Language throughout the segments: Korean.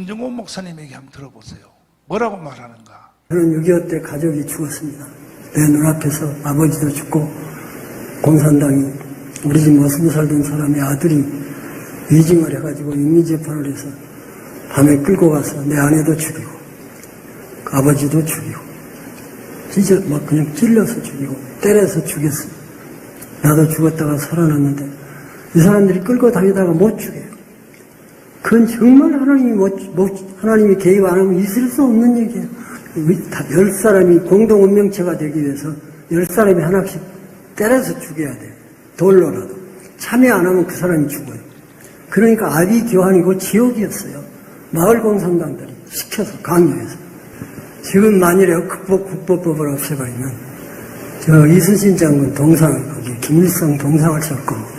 김정호 목사님에게 한번 들어보세요. 뭐라고 말하는가? 저는 6.25 때 가족이 죽었습니다. 내 눈앞에서 아버지도 죽고 공산당이 우리 집 모습 살던 사람의 아들이 위증을 해가지고 윤리재판을 해서 밤에 끌고 가서 내 아내도 죽이고 아버지도 죽이고 진짜 막 그냥 찔러서 죽이고 때려서 죽였어. 나도 죽었다가 살아났는데 이 사람들이 끌고 다니다가 못 죽여요. 그건 정말 하나님이 개입 안 하면 있을 수 없는 얘기예요. 10사람이 공동 운명체가 되기 위해서 10사람이 하나씩 때려서 죽여야 돼요. 돌로라도. 참여 안 하면 그 사람이 죽어요. 그러니까 아비 교환이고 지옥이었어요. 마을 공산당들이 시켜서 강요해서. 지금 만일에 국보법을 없애버리면 저 이순신 장군 동상, 거기 김일성 동상을 설 겁니다.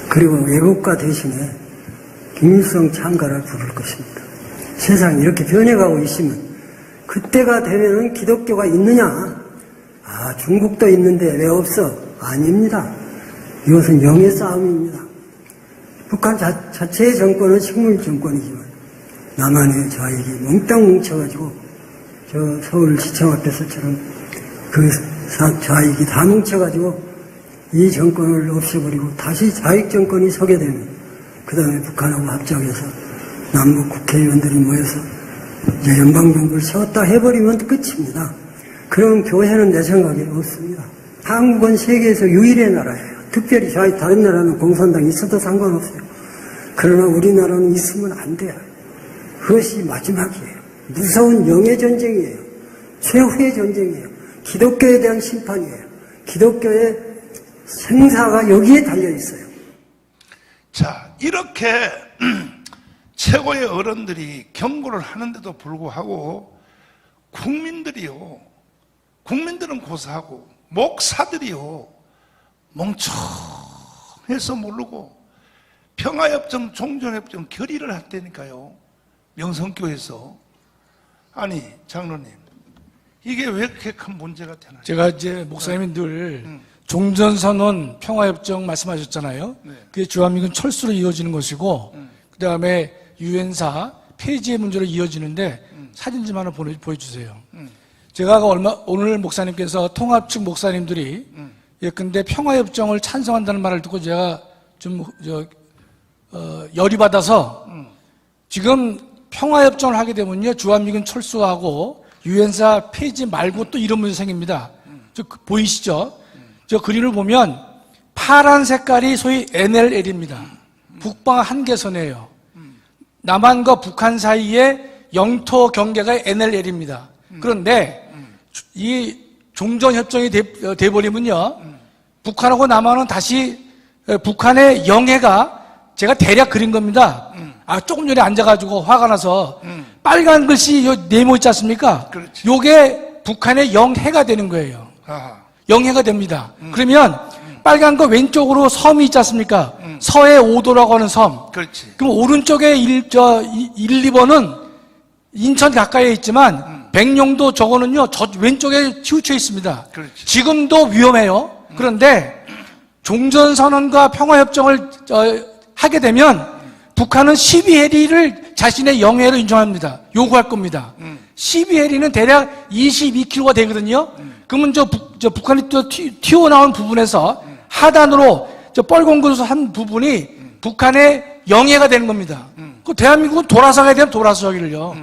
그리고 애국가 대신에 김일성 창가를 부를 것입니다. 세상이 이렇게 변해가고 있으면 그때가 되면은 기독교가 있느냐? 아, 중국도 있는데 왜 없어? 아닙니다. 이것은 영의 싸움입니다. 북한 자체의 정권은 식물 정권이지만 남한의 좌익이 몽땅 뭉쳐가지고 저 서울시청 앞에서처럼 그 좌익이 다 뭉쳐가지고 이 정권을 없애버리고 다시 좌익 정권이 서게 되면 그 다음에 북한하고 합작해서 남북 국회의원들이 모여서 이제 연방정부를 세웠다 해버리면 끝입니다. 그럼 교회는 내 생각에 없습니다. 한국은 세계에서 유일의 나라예요. 특별히 다른 나라는 공산당이 있어도 상관없어요. 그러나 우리나라는 있으면 안 돼요. 그것이 마지막이에요. 무서운 영의 전쟁이에요. 최후의 전쟁이에요. 기독교에 대한 심판이에요. 기독교의 생사가 여기에 달려있어요. 자, 이렇게 최고의 어른들이 경고를 하는데도 불구하고 국민들은 고사하고 목사들이요 멍청해서 모르고 평화협정, 종전협정 결의를 했다니까요. 명성교에서. 아니 장로님, 이게 왜 그렇게 큰 문제가 되나요? 제가 이제 목사님이 늘 종전선언, 평화협정 말씀하셨잖아요. 네. 그게 주한미군 철수로 이어지는 것이고 그 다음에 유엔사 폐지의 문제로 이어지는데 사진 좀 하나 보여주세요. 제가 오늘 목사님께서 통합 측 목사님들이 예컨대 평화협정을 찬성한다는 말을 듣고 제가 좀 열이 받아서 지금 평화협정을 하게 되면요 주한미군 철수하고 유엔사 폐지 말고 또 이런 문제 생깁니다. 보이시죠? 저 그림을 보면 파란 색깔이 소위 NLL입니다. 북방 한계선이에요. 남한과 북한 사이의 영토 경계가 NLL입니다. 그런데 이 종전협정이 돼버리면요 북한하고 남한은 다시 북한의 영해가 제가 대략 그린 겁니다. 조금 전에 앉아가지고 화가 나서 빨간 글씨 요 네모 있지 않습니까? 그렇지. 요게 북한의 영해가 되는 거예요. 아하. 영해가 됩니다. 그러면 빨간 거 왼쪽으로 섬이 있지 않습니까? 서해 5도라고 하는 섬. 그렇지. 그럼 오른쪽에 1, 2번은 인천 가까이에 있지만 백령도 저거는요 저 왼쪽에 치우쳐 있습니다. 그렇지. 지금도 위험해요. 그런데 종전선언과 평화협정을 하게 되면 북한은 12해리를 자신의 영해로 인정합니다. 요구할 겁니다. 12해리는 대략 22km가 되거든요. 그러면 저 북한이 또 튀어나온 부분에서 하단으로 저 뻘공군에서 한 부분이 북한의 영해가 되는 겁니다. 그 대한민국은 돌아서 가야 되면 돌아서 가기를요.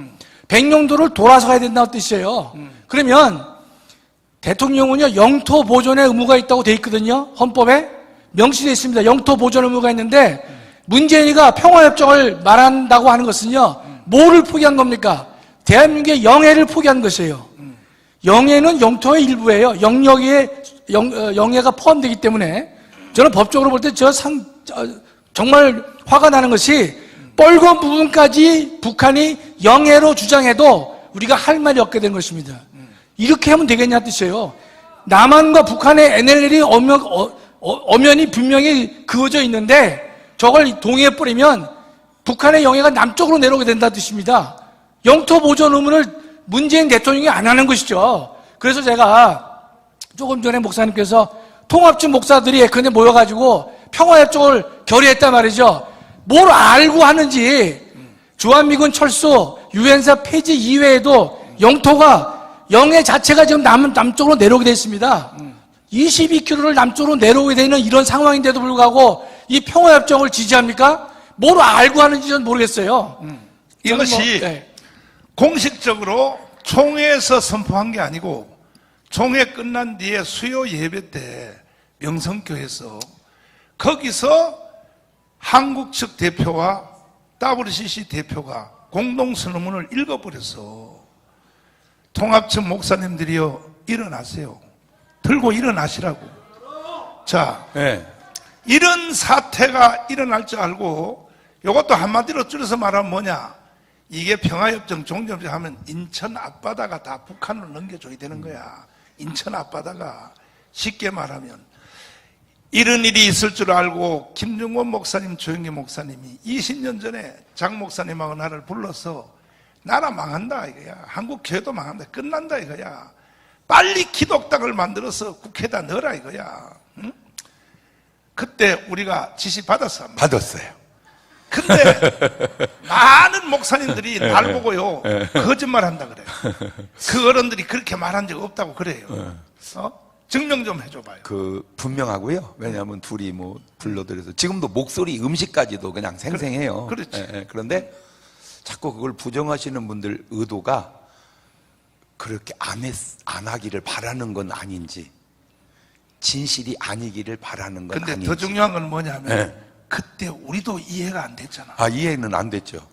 백령도를 돌아서 가야 된다는 뜻이에요. 그러면 대통령은요 영토 보존의 의무가 있다고 돼 있거든요. 헌법에 명시되어 있습니다. 영토 보존 의무가 있는데 문재인이가 평화협정을 말한다고 하는 것은요 뭐를 포기한 겁니까? 대한민국의 영해를 포기한 것이에요. 영해는 영토의 일부예요. 영역에 영해가 포함되기 때문에 저는 법적으로 볼 때 정말 화가 나는 것이 뻘건 부분까지 북한이 영해로 주장해도 우리가 할 말이 없게 된 것입니다. 이렇게 하면 되겠냐 뜻이에요. 남한과 북한의 NLL이 엄연히 분명히 그어져 있는데 저걸 동의해버리면 북한의 영해가 남쪽으로 내려오게 된다는 뜻입니다. 영토 보존 의무를 문재인 대통령이 안 하는 것이죠. 그래서 제가 조금 전에 목사님께서 통합측 목사들이 예컨대 모여가지고 평화협정을 결의했단 말이죠. 뭘 알고 하는지 주한미군 철수, 유엔사 폐지 이외에도 영토가 영해 자체가 지금 남쪽으로 내려오게 돼 있습니다. 22km를 남쪽으로 내려오게 되는 이런 상황인데도 불구하고 이 평화협정을 지지합니까? 뭘 알고 하는지 저는 모르겠어요. 이것이 네. 공식적으로 총회에서 선포한 게 아니고 총회 끝난 뒤에 수요 예배 때 명성교에서 거기서 한국 측 대표와 WCC 대표가 공동선언문을 읽어버려서 통합측 목사님들이요 일어나세요. 들고 일어나시라고. 자, 네. 이런 사태가 일어날 줄 알고 이것도 한마디로 줄여서 말하면 뭐냐? 이게 평화협정, 종전협정 하면 인천 앞바다가 다 북한으로 넘겨줘야 되는 거야. 인천 앞바다가 쉽게 말하면 이런 일이 있을 줄 알고 김중권 목사님, 조영기 목사님이 20년 전에 장 목사님하고 나를 불러서 나라 망한다 이거야. 한국 교회도 망한다. 끝난다 이거야. 빨리 기독당을 만들어서 국회에다 넣어라 이거야. 응? 그때 우리가 지시 받았어. 받았어요. 근데 많은 목사님들이 날 보고요 거짓말 한다 그래요. 그 어른들이 그렇게 말한 적 없다고 그래요. 증명 좀 해줘봐요. 분명하고요. 왜냐하면 둘이 뭐 불러들여서 지금도 목소리 음식까지도 그냥 생생해요. 그렇지. 그런데 자꾸 그걸 부정하시는 분들 의도가 그렇게 안 하기를 바라는 건 아닌지, 진실이 아니기를 바라는 건 근데 아닌지. 더 중요한 건 뭐냐면 네. 그때 우리도 이해가 안 됐잖아. 이해는 안 됐죠.